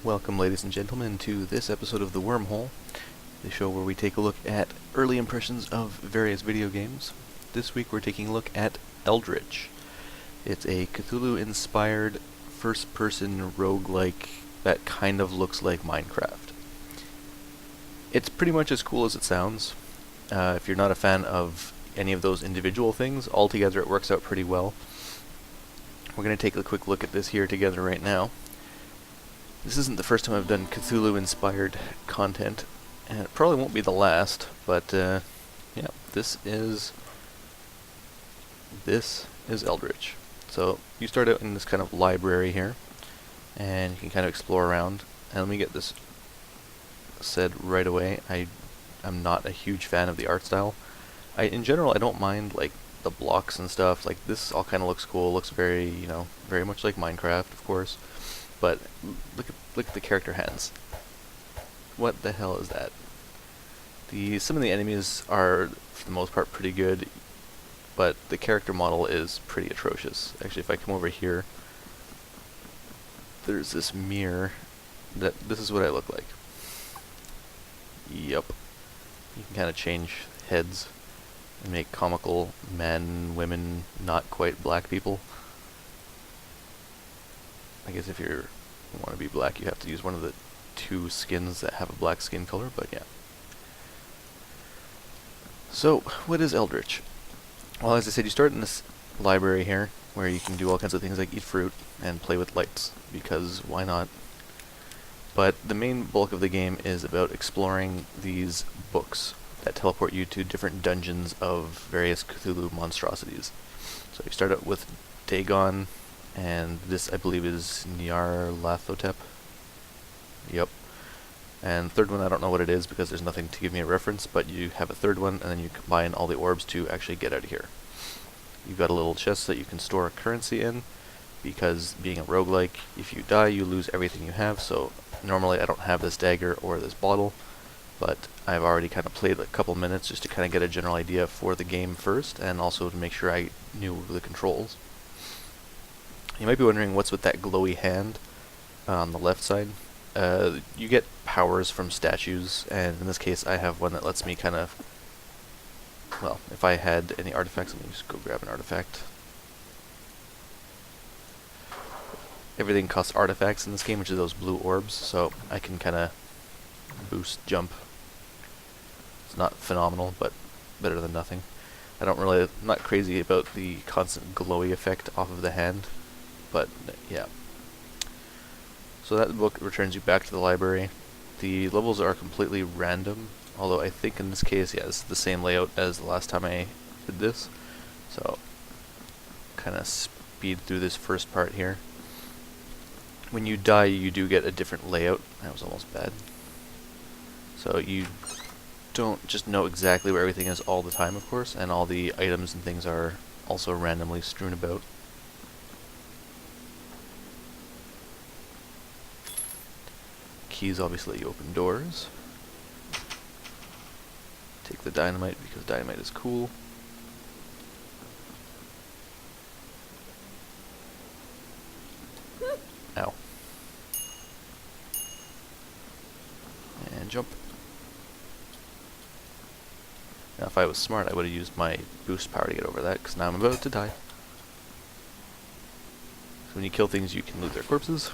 Welcome, ladies and gentlemen, to this episode of the Wormhole, the show where we take a look at early impressions of various video games. This week we're taking a look at Eldritch. It's a Cthulhu-inspired first-person roguelike that kind of looks like Minecraft. It's pretty much as cool as it sounds. If you're not a fan of any of those individual things, altogether it works out pretty well. We're going to take a quick look at this here together right now. This isn't the first time I've done Cthulhu-inspired content, and it probably won't be the last, but yeah, this is Eldritch. So you start out in this kind of library here, and you can kind of explore around. And let me get this said right away, I'm not a huge fan of the art style. In general, I don't mind like the blocks and stuff. Like this all kind of looks cool. Looks very, very much like Minecraft, of course. But look at the character hands. What the hell is that? Some of the enemies are, for the most part, pretty good, but the character model is pretty atrocious. Actually, if I come over here, there's this mirror. This is what I look like. Yup. You can kind of change heads and make comical men, women, not quite black people. I guess if you want to be black, you have to use one of the two skins that have a black skin color, but yeah. So, what is Eldritch? Well, as I said, you start in this library here, where you can do all kinds of things like eat fruit and play with lights, because why not? But the main bulk of the game is about exploring these books that teleport you to different dungeons of various Cthulhu monstrosities. So you start out with Dagon, and this, I believe, is Nyarlathotep. Yep. And third one, I don't know what it is because there's nothing to give me a reference, but you have a third one, and then you combine all the orbs to actually get out of here. You've got a little chest that you can store currency in, because being a roguelike, if you die, you lose everything you have, so normally I don't have this dagger or this bottle, but I've already kind of played a couple minutes just to kind of get a general idea for the game first, and also to make sure I knew the controls. You might be wondering what's with that glowy hand on the left side. You get powers from statues, and in this case I have one that lets me kind of, well, if I had any artifacts, let me just go grab an artifact. Everything costs artifacts in this game, which is those blue orbs, so I can kind of boost jump. It's not phenomenal, but better than nothing. I'm not crazy about the constant glowy effect off of the hand. But, yeah. So that book returns you back to the library. The levels are completely random, although I think in this case, yeah, it's the same layout as the last time I did this. So, kind of speed through this first part here. When you die, you do get a different layout. That was almost bad. So you don't just know exactly where everything is all the time, of course, and all the items and things are also randomly strewn about. Keys obviously let you open doors. Take the dynamite because dynamite is cool. Ow. And jump. Now if I was smart, I would have used my boost power to get over that, because now I'm about to die. So when you kill things, you can loot their corpses.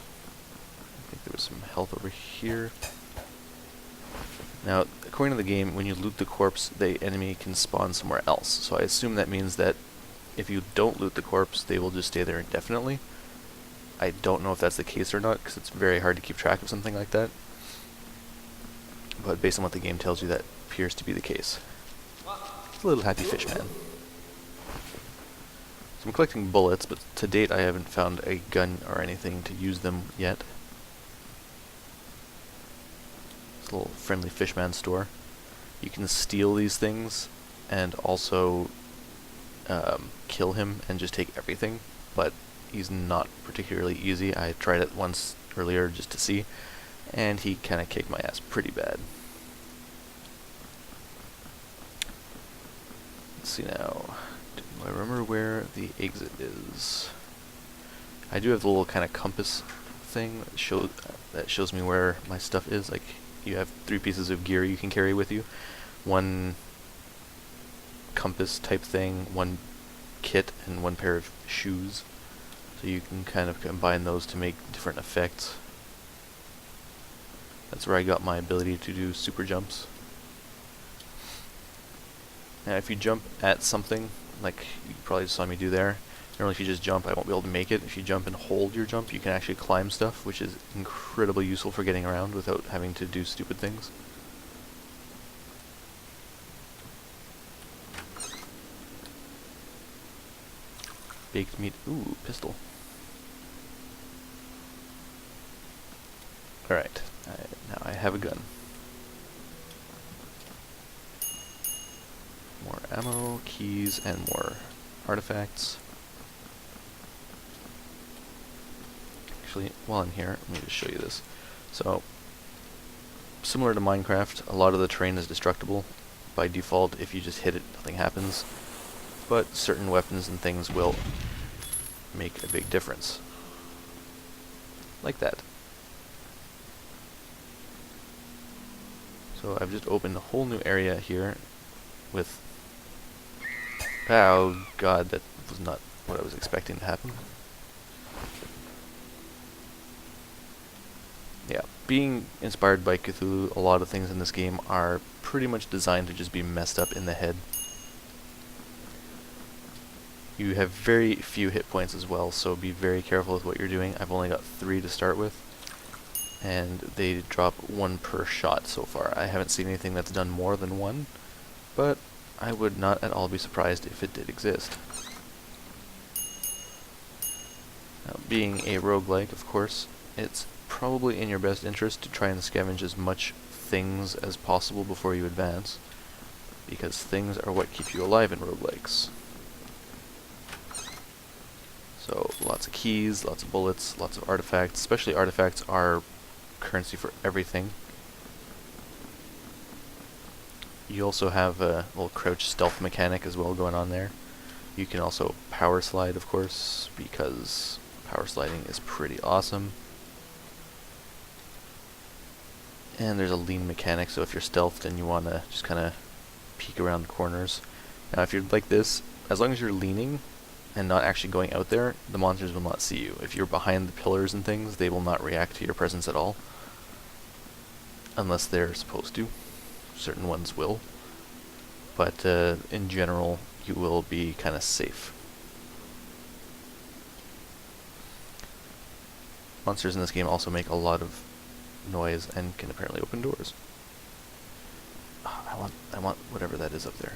I think there was some health over here. Now, according to the game, when you loot the corpse, the enemy can spawn somewhere else. So I assume that means that if you don't loot the corpse, they will just stay there indefinitely. I don't know if that's the case or not, because it's very hard to keep track of something like that. But based on what the game tells you, that appears to be the case. It's a little happy fish man. So I'm collecting bullets, but to date I haven't found a gun or anything to use them yet. It's a little friendly fishman store. You can steal these things and also kill him and just take everything, but he's not particularly easy. I tried it once earlier just to see, and he kind of kicked my ass pretty bad. Let's see now. Do I remember where the exit is? I do have the little kind of compass thing that shows me where my stuff is. Like, you have 3 pieces of gear you can carry with you. One compass type thing, one kit, and 1 pair of shoes. So you can kind of combine those to make different effects. That's where I got my ability to do super jumps. Now if you jump at something, like you probably just saw me do there, normally if you just jump I won't be able to make it. If you jump and hold your jump, you can actually climb stuff, which is incredibly useful for getting around without having to do stupid things. Baked meat, ooh, pistol. Alright, now I have a gun. More ammo, keys, and more artifacts. Actually, while I'm here, let me just show you this. So, similar to Minecraft, a lot of the terrain is destructible. By default, if you just hit it, nothing happens. But certain weapons and things will make a big difference. Like that. So I've just opened a whole new area here with... Oh god, that was not what I was expecting to happen. Yeah, being inspired by Cthulhu, a lot of things in this game are pretty much designed to just be messed up in the head. You have very few hit points as well, so be very careful with what you're doing. I've only got 3 to start with, and they drop 1 per shot so far. I haven't seen anything that's done more than 1, but I would not at all be surprised if it did exist. Now, being a roguelike, of course, it's probably in your best interest to try and scavenge as much things as possible before you advance, because things are what keep you alive in roguelikes. So, lots of keys, lots of bullets, lots of artifacts. Especially artifacts are currency for everything. You also have a little crouch stealth mechanic as well going on there. You can also power slide, of course, because power sliding is pretty awesome. And there's a lean mechanic, so if you're stealthed and you want to just kind of peek around the corners. Now if you're like this, as long as you're leaning and not actually going out there, the monsters will not see you. If you're behind the pillars and things, they will not react to your presence at all. Unless they're supposed to. Certain ones will. But in general, you will be kind of safe. Monsters in this game also make a lot of noise and can apparently open doors. Oh, I want whatever that is up there.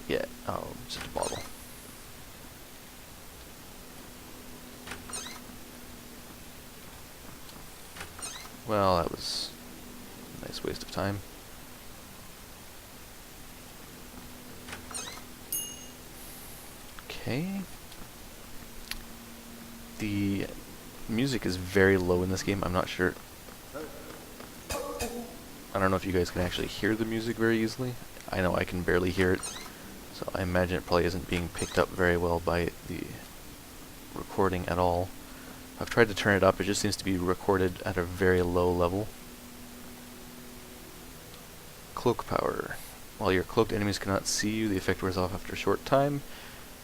Yeah, oh, just a bottle. Well, that was a nice waste of time. Okay. The music is very low in this game. I'm not sure. I don't know if you guys can actually hear the music very easily. I know I can barely hear it. So I imagine it probably isn't being picked up very well by the recording at all. I've tried to turn it up, it just seems to be recorded at a very low level. Cloak power. While you're cloaked, enemies cannot see you. The effect wears off after a short time.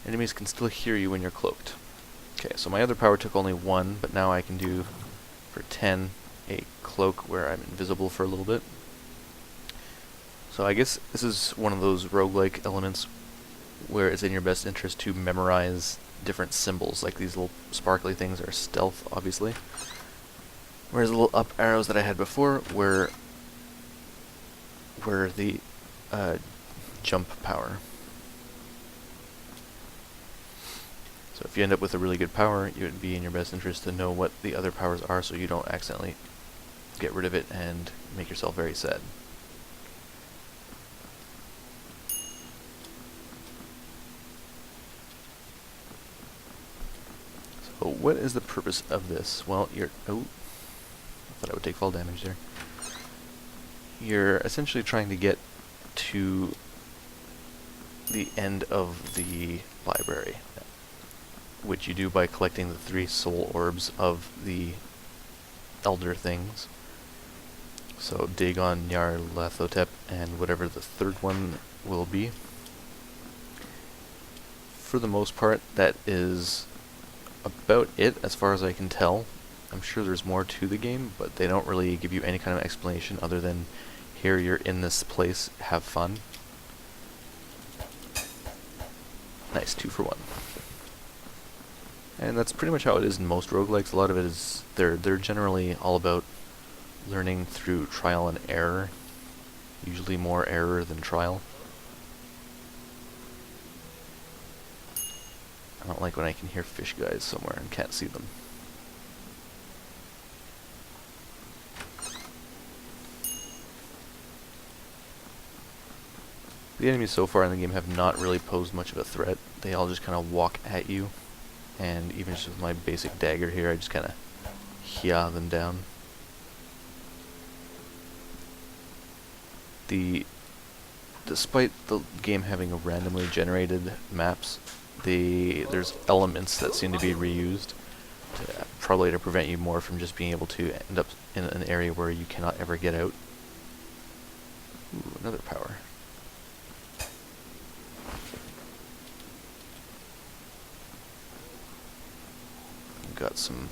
Enemies can still hear you when you're cloaked. Okay, so my other power took only 1, but now I can do, for 10, a cloak where I'm invisible for a little bit. So I guess this is one of those roguelike elements where it's in your best interest to memorize different symbols, like these little sparkly things are stealth, obviously. Whereas the little up arrows that I had before were the jump power. So if you end up with a really good power, it would be in your best interest to know what the other powers are so you don't accidentally get rid of it and make yourself very sad. So what is the purpose of this? Well, you're... Oh, I thought I would take fall damage there. You're essentially trying to get to the end of the library. which you do by collecting the 3 soul orbs of the elder things. So Dagon, Nyarlathotep, and whatever the third one will be. For the most part, that is about it as far as I can tell. I'm sure there's more to the game, but they don't really give you any kind of explanation other than, here you're in this place, have fun. Nice, 2 for 1. And that's pretty much how it is in most roguelikes. A lot of it is, they're generally all about learning through trial and error. Usually more error than trial. I don't like when I can hear fish guys somewhere and can't see them. The enemies so far in the game have not really posed much of a threat. They all just kind of walk at you. And even just with my basic dagger here, I just kind of hia them down. Despite the game having randomly generated maps, there's elements that seem to be reused, probably to prevent you more from just being able to end up in an area where you cannot ever get out. Ooh, another power. Got some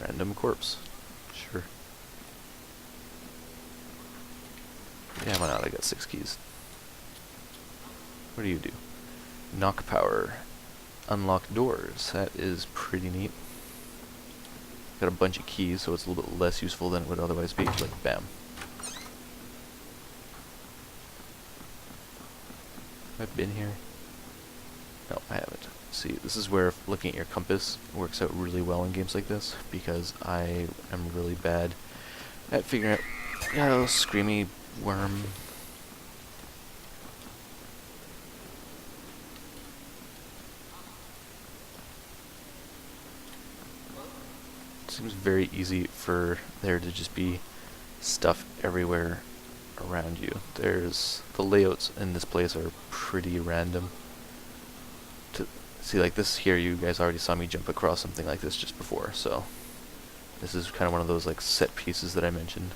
random corpse. Sure. Yeah, why not? I got 6 keys. What do you do? Knock power. Unlock doors. That is pretty neat. Got a bunch of keys, so it's a little bit less useful than it would otherwise be, but bam. Have I been here? No, I haven't. See, this is where looking at your compass works out really well in games like this, because I am really bad at figuring out, oh, screamy worm. It seems very easy for there to just be stuff everywhere around you. The layouts in this place are pretty random. See, like this here, you guys already saw me jump across something like this just before, so this is kind of one of those like set pieces that I mentioned.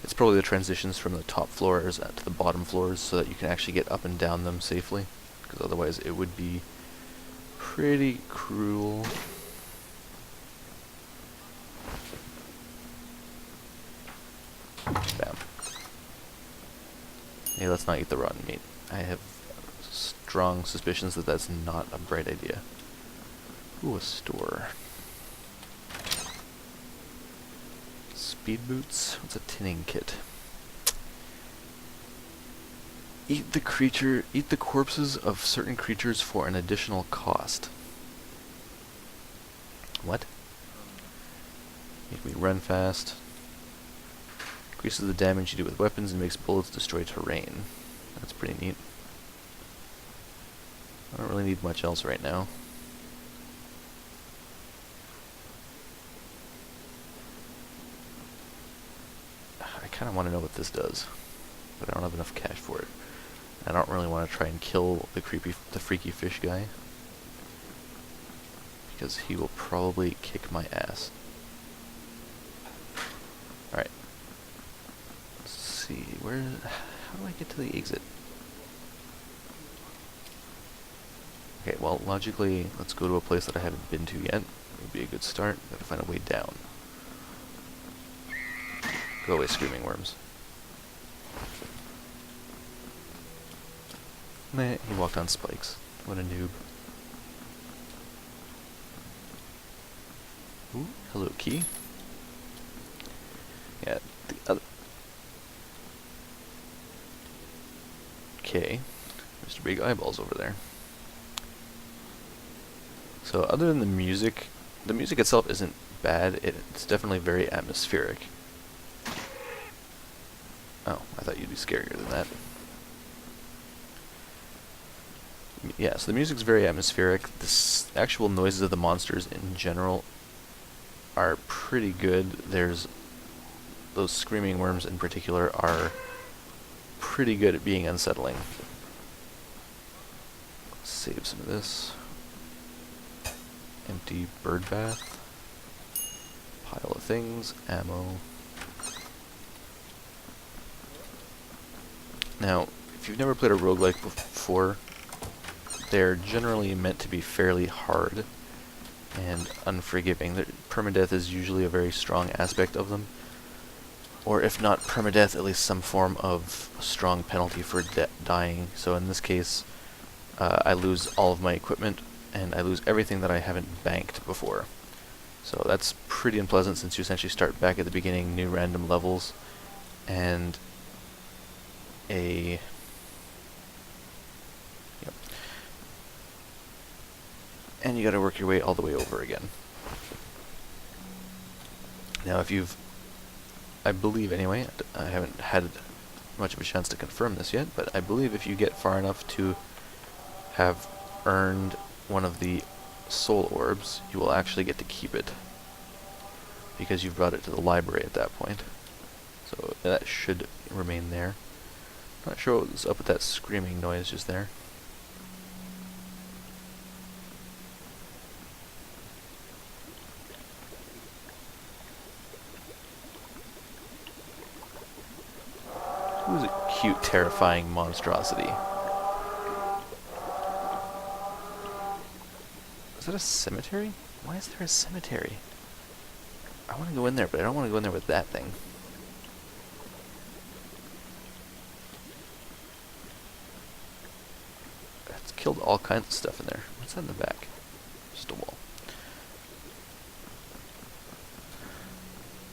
It's probably the transitions from the top floors to the bottom floors so that you can actually get up and down them safely, because otherwise it would be pretty cruel. Bam. Hey, let's not eat the rotten meat. I have strong suspicions that that's not a bright idea. Ooh, a store. Speed boots? What's a tinning kit? Eat the corpses of certain creatures for an additional cost. What? Make me run fast. Increases the damage you do with weapons and makes bullets destroy terrain. That's pretty neat. I don't really need much else right now. I kind of want to know what this does, but I don't have enough cash for it. I don't really want to try and kill the freaky fish guy, because he will probably kick my ass. Alright. Let's see, how do I get to the exit? Okay, well, logically, let's go to a place that I haven't been to yet. It would be a good start. Gotta find a way down. Go away, screaming worms. Meh, he walked on spikes. What a noob. Ooh, hello, key. Yeah, the other... Okay. Mr. Big Eyeballs over there. So other than the music itself isn't bad. It's definitely very atmospheric. Oh, I thought you'd be scarier than that. Yeah, so the music's very atmospheric. The actual noises of the monsters in general are pretty good. There's those screaming worms in particular are pretty good at being unsettling. save some of this. Empty bird bath. Pile of things. Ammo. Now, if you've never played a roguelike before, they're generally meant to be fairly hard and unforgiving. Permadeath is usually a very strong aspect of them. Or if not permadeath, at least some form of strong penalty for dying. So in this case, I lose all of my equipment, and I lose everything that I haven't banked before. So that's pretty unpleasant, since you essentially start back at the beginning, new random levels, and a... Yep. And you gotta work your way all the way over again. Now if you've... I believe anyway, I haven't had much of a chance to confirm this yet, but I believe if you get far enough to have earned one of the soul orbs, you will actually get to keep it, because you've brought it to the library at that point. So that should remain there. Not sure what was up with that screaming noise just there. Who's a cute, terrifying monstrosity? Is that a cemetery? Why is there a cemetery? I want to go in there, but I don't want to go in there with that thing. It's killed all kinds of stuff in there. What's that in the back? Just a wall.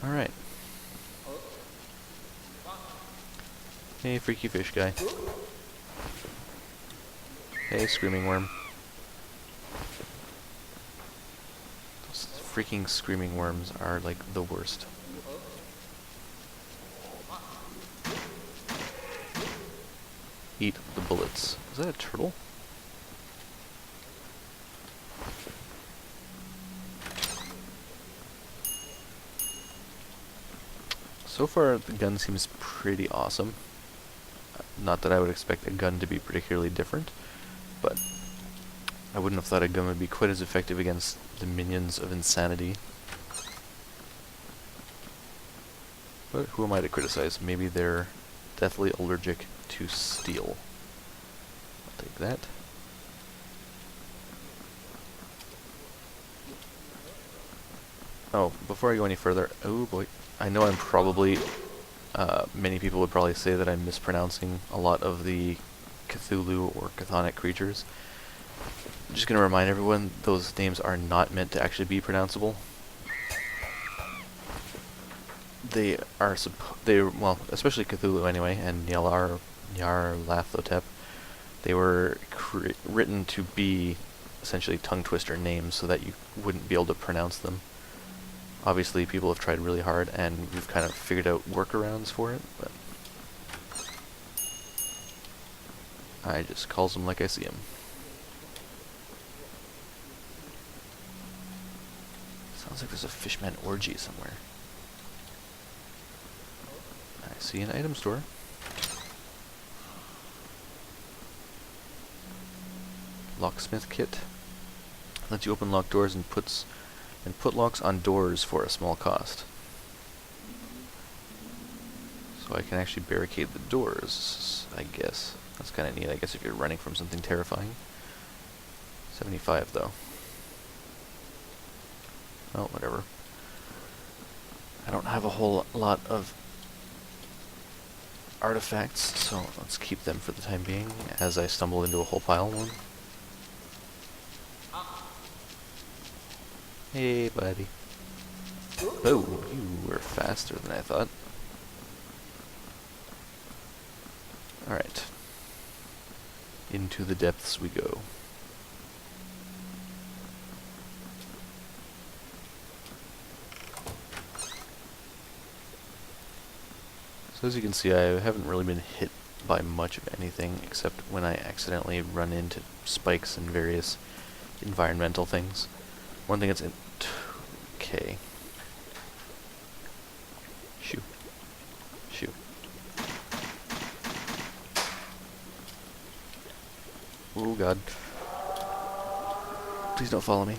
Alright. Hey, freaky fish guy. Hey, screaming worm. Those freaking screaming worms are like the worst. Eat the bullets. Is that a turtle? So far, the gun seems pretty awesome. Not that I would expect a gun to be particularly different, but I wouldn't have thought a gun would be quite as effective against the minions of insanity. But who am I to criticize? Maybe they're deathly allergic to steel. I'll take that. Oh, before I go any further, oh boy, I know I'm probably... many people would probably say that I'm mispronouncing a lot of the Cthulhu or Chthonic creatures. I'm just going to remind everyone, those names are not meant to actually be pronounceable. They are well, especially Cthulhu anyway, and Nyarlathotep, they were written to be essentially tongue twister names so that you wouldn't be able to pronounce them. Obviously, people have tried really hard, and we've kind of figured out workarounds for it, but I just calls them like I see them. Sounds like there's a fishman orgy somewhere. I see an item store. Locksmith kit. Lets you open locked doors and put locks on doors for a small cost. So I can actually barricade the doors, I guess. That's kind of neat, I guess, if you're running from something terrifying. 75 though. Oh, whatever. I don't have a whole lot of artifacts, so let's keep them for the time being as I stumble into a whole pile of them. Hey, buddy. Oh, you were faster than I thought. Alright. Into the depths we go. So as you can see, I haven't really been hit by much of anything, except when I accidentally run into spikes and various environmental things. One thing that's okay. Shoo. Shoo. Oh god. Please don't follow me.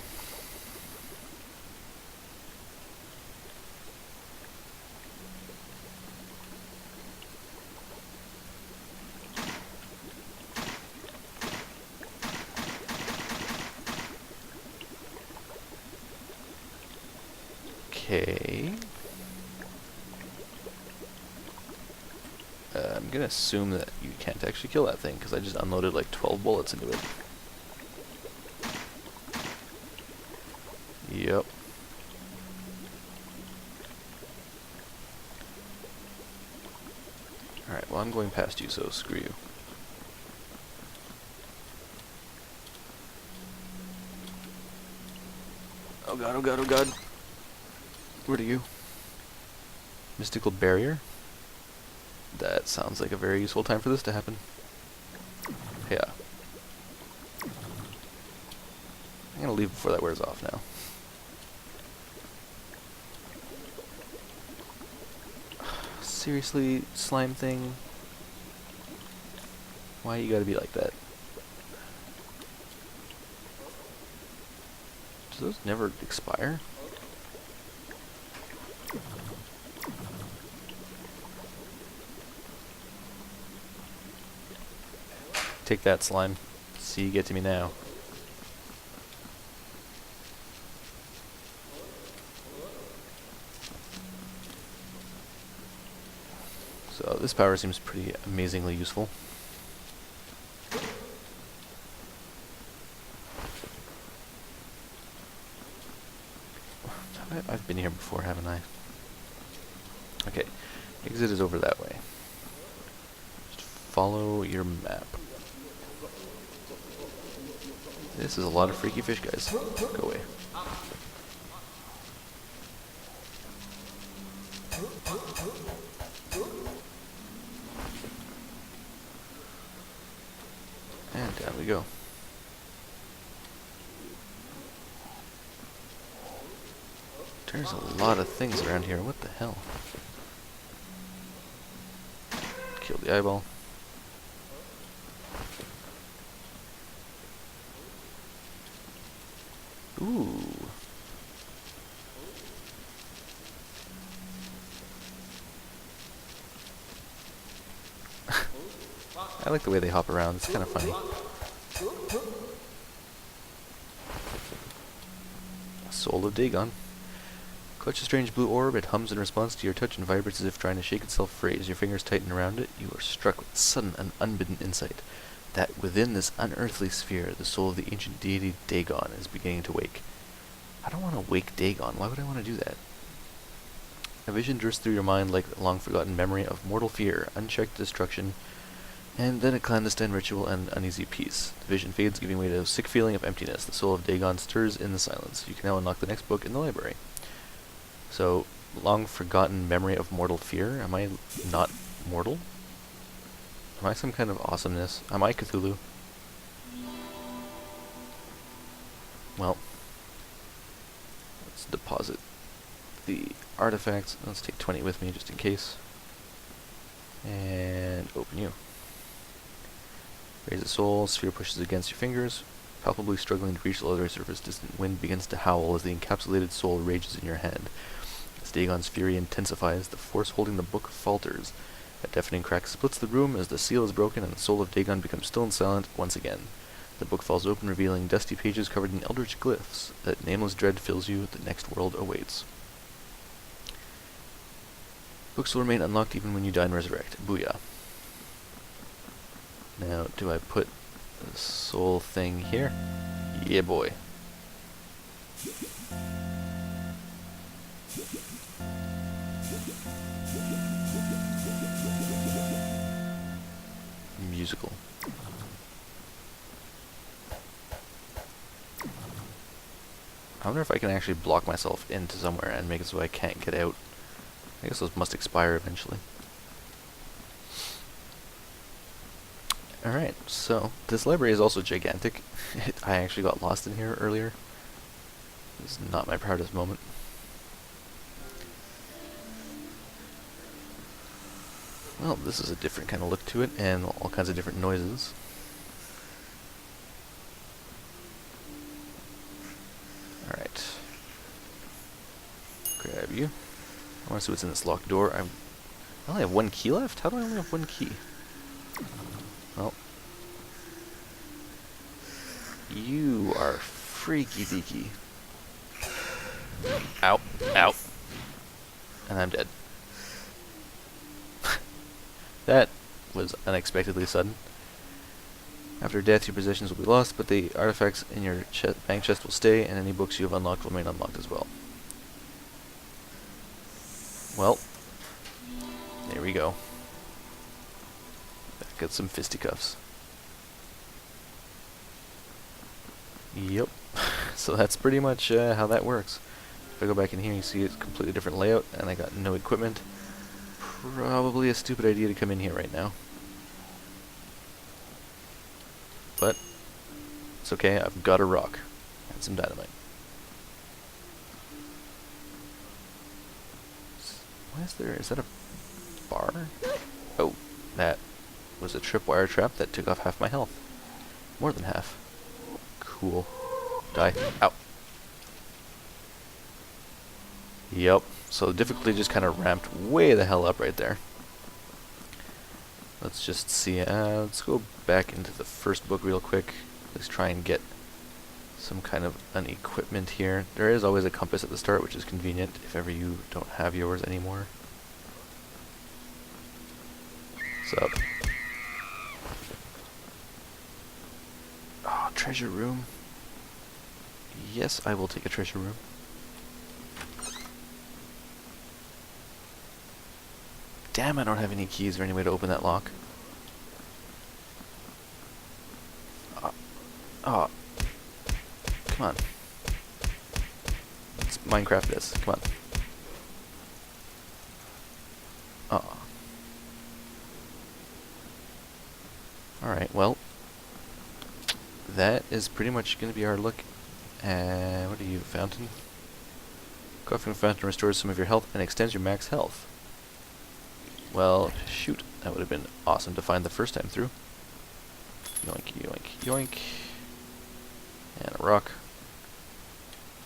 Okay. I'm gonna assume that you can't actually kill that thing, because I just unloaded like 12 bullets into it. Yep. Alright, well I'm going past you, so screw you. Oh god, oh god, oh god. Where are you? Mystical barrier? That sounds like a very useful time for this to happen. Yeah. I'm gonna leave before that wears off now. Seriously, slime thing? Why you gotta be like that? Do those never expire? Take that, slime. See, you get to me now. So this power seems pretty amazingly useful. I've been here before, haven't I? Okay, exit is over that way. Just follow your map. This is a lot of freaky fish, guys. Go away. And down we go. There's a lot of things around here. What the hell? Kill the eyeball. Ooh. I like the way they hop around. It's kind of funny. Soul of Dagon. Clutch a strange blue orb. It hums in response to your touch and vibrates as if trying to shake itself free. As your fingers tighten around it, you are struck with sudden and unbidden insight that within this unearthly sphere, the soul of the ancient deity Dagon is beginning to wake. I don't want to wake Dagon. Why would I want to do that? A vision drifts through your mind like a long-forgotten memory of mortal fear, unchecked destruction, and then a clandestine ritual and uneasy peace. The vision fades, giving way to a sick feeling of emptiness. The soul of Dagon stirs in the silence. You can now unlock the next book in the library. So, long-forgotten memory of mortal fear? Am I not mortal? Am I some kind of awesomeness? Am I Cthulhu? Well, let's deposit the artifacts. Let's take 20 with me just in case. And open you. Raise the soul. Sphere pushes against your fingers. Palpably struggling to reach the leathery surface, distant wind begins to howl as the encapsulated soul rages in your hand. As Dagon's fury intensifies, the force holding the book falters. A deafening crack splits the room as the seal is broken and the soul of Dagon becomes still and silent once again. The book falls open, revealing dusty pages covered in eldritch glyphs. That nameless dread fills you. The next world awaits. Books will remain unlocked even when you die and resurrect. Booyah. Now, do I put the soul thing here? Yeah, boy. Musical. I wonder if I can actually block myself into somewhere and make it so I can't get out. I guess those must expire eventually. Alright, so this library is also gigantic. I actually got lost in here earlier. This is not my proudest moment. Well, this is a different kind of look to it, and all kinds of different noises. you. I want to see what's in this locked door. I only have one key left? How do I only have one key? Well. You are freaky deaky. Ow. Ow. And I'm dead. That was unexpectedly sudden. After death, your possessions will be lost, but the artifacts in your bank chest will stay, and any books you have unlocked will remain unlocked as well. Well, there we go. Got some fisticuffs. Yep. So that's pretty much how that works. If I go back in here, you see it's a completely different layout, and I got no equipment. Probably a stupid idea to come in here right now. But it's okay, I've got a rock and some dynamite. Is that a bar? Oh, that was a tripwire trap that took off half my health. More than half. Cool. Die. Ow. Yep. So the difficulty just kind of ramped way the hell up right there. Let's just see. Let's go back into the first book real quick. Let's try and get some kind of an equipment here. There is always a compass at the start, which is convenient if ever you don't have yours anymore. What's up? Oh, treasure room. Yes, I will take a treasure room. Damn, I don't have any keys or any way to open that lock. Oh. Come on. Let's Minecraft this. Come on. Oh. Alright, well. That is pretty much going to be our look. What are you, fountain? Coughing fountain restores some of your health and extends your max health. Well, shoot. That would have been awesome to find the first time through. Yoink, yoink, yoink. And a rock.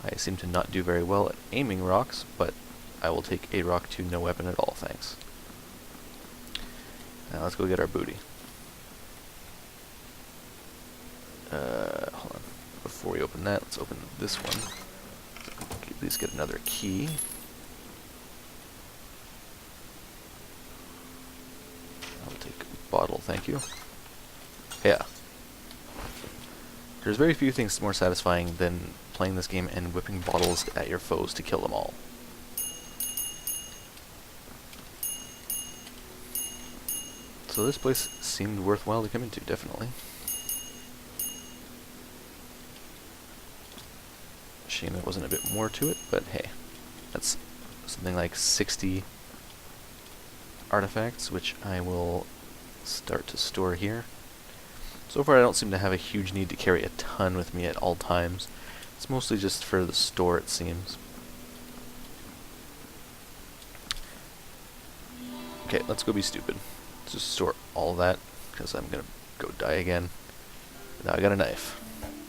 I seem to not do very well at aiming rocks, but I will take a rock to no weapon at all, thanks. Now let's go get our booty. Hold on. Before we open that, let's open this one. So at least get another key. I'll take a bottle, thank you. Yeah. There's very few things more satisfying than playing this game and whipping bottles at your foes to kill them all. So this place seemed worthwhile to come into, definitely. Shame there wasn't a bit more to it, but hey. That's something like 60 artifacts, which I will start to store here. So far I don't seem to have a huge need to carry a ton with me at all times. It's mostly just for the store, it seems. Okay, let's go be stupid. Let's just store all that, because I'm gonna go die again. Now I got a knife.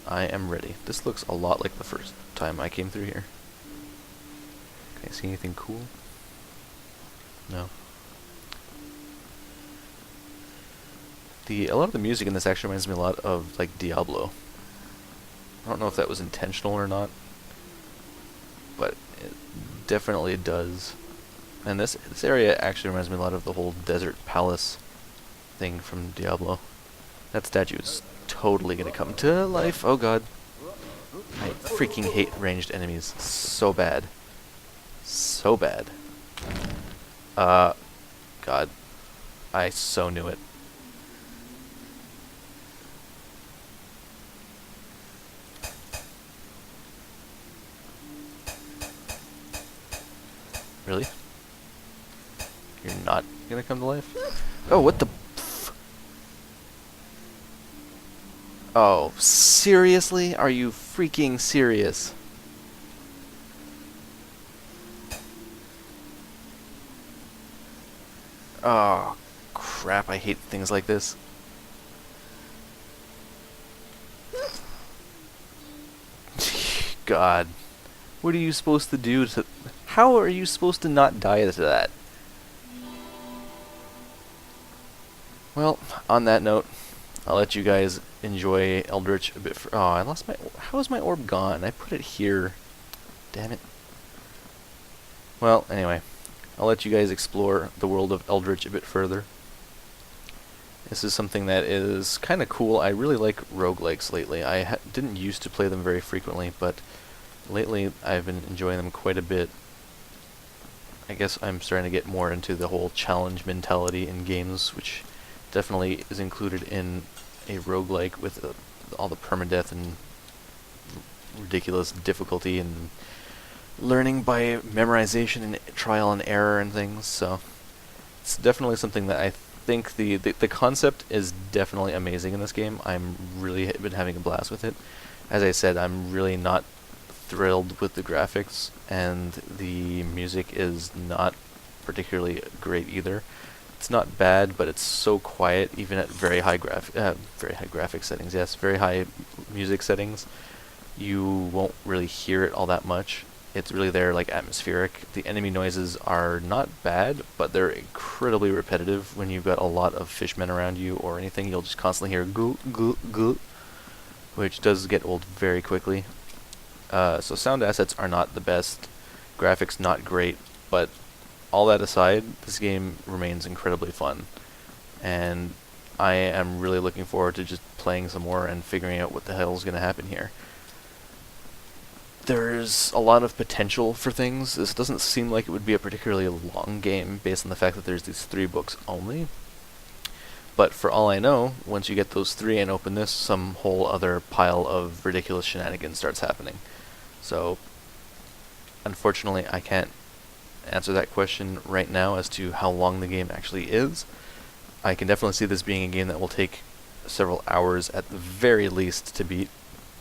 I am ready. This looks a lot like the first time I came through here. Can I see anything cool? No. A lot of the music in this actually reminds me a lot of, like, Diablo. I don't know if that was intentional or not, but it definitely does. And this area actually reminds me a lot of the whole desert palace thing from Diablo. That statue is totally gonna come to life. Oh god. I freaking hate ranged enemies so bad. So bad. God. I so knew it. Really? You're not gonna come to life? Oh, what the f- Oh, seriously? Are you freaking serious? Oh, crap, I hate things like this. God. What are you supposed to do to... How are you supposed to not die to that? Well, on that note, I'll let you guys enjoy Eldritch a bit. Oh, I lost my. How is my orb gone? I put it here. Damn it. Well, anyway, I'll let you guys explore the world of Eldritch a bit further. This is something that is kind of cool. I really like roguelikes lately. I didn't used to play them very frequently, but lately I've been enjoying them quite a bit. I guess I'm starting to get more into the whole challenge mentality in games, which definitely is included in a roguelike with all the permadeath and ridiculous difficulty and learning by memorization and trial and error and things. So it's definitely something that I think the concept is definitely amazing in this game. I'm really been having a blast with it. As I said, I'm really not thrilled with the graphics, and the music is not particularly great either. It's not bad, but it's so quiet, even at very high graphic settings. Yes, very high music settings. You won't really hear it all that much. It's really there, like atmospheric. The enemy noises are not bad, but they're incredibly repetitive. When you've got a lot of fishmen around you or anything, you'll just constantly hear goo goo goo, which does get old very quickly. So sound assets are not the best, graphics not great, but all that aside, this game remains incredibly fun, and I am really looking forward to just playing some more and figuring out what the hell is going to happen here. There's a lot of potential for things. This doesn't seem like it would be a particularly long game based on the fact that there's these 3 books only. But for all I know, once you get those 3 and open this, some whole other pile of ridiculous shenanigans starts happening. So, unfortunately, I can't answer that question right now as to how long the game actually is. I can definitely see this being a game that will take several hours at the very least to beat.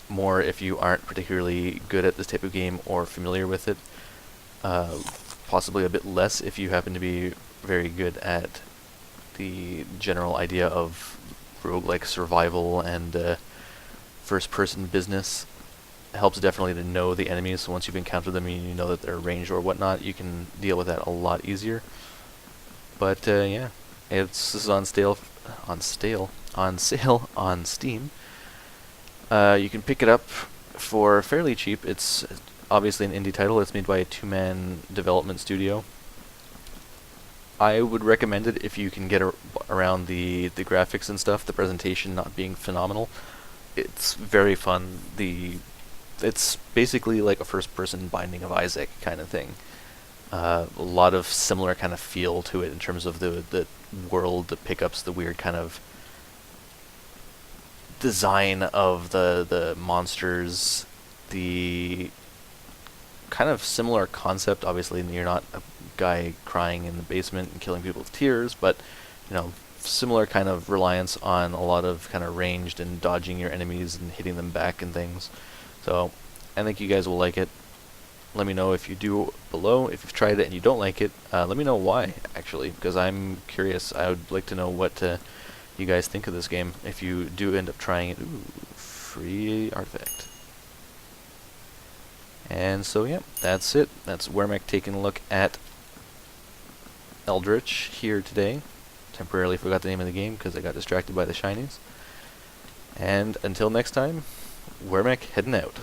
More if you aren't particularly good at this type of game or familiar with it. Possibly a bit less if you happen to be very good at the general idea of roguelike survival and first-person business. It helps definitely to know the enemies, so once you've encountered them and you know that they're ranged or whatnot, you can deal with that a lot easier. But yeah, this is on sale on Steam. You can pick it up for fairly cheap. It's obviously an indie title. It's made by a 2-man development studio. I would recommend it if you can get around the graphics and stuff, the presentation not being phenomenal. It's very fun. It's basically like a first-person Binding of Isaac kind of thing. A lot of similar kind of feel to it in terms of the world, the pickups, the weird kind of design of the monsters, the kind of similar concept. Obviously, you're not a guy crying in the basement and killing people with tears, but you know, similar kind of reliance on a lot of kind of ranged and dodging your enemies and hitting them back and things. So I think you guys will like it. Let me know if you do below. If you've tried it and you don't like it, let me know why, actually, because I'm curious. I would like to know what you guys think of this game if you do end up trying it. Ooh, free artifact. And so yeah, that's it. That's Wormeck taking a look at Eldritch here today. Temporarily forgot the name of the game because I got distracted by the shinies. And until next time, Wormeck heading out.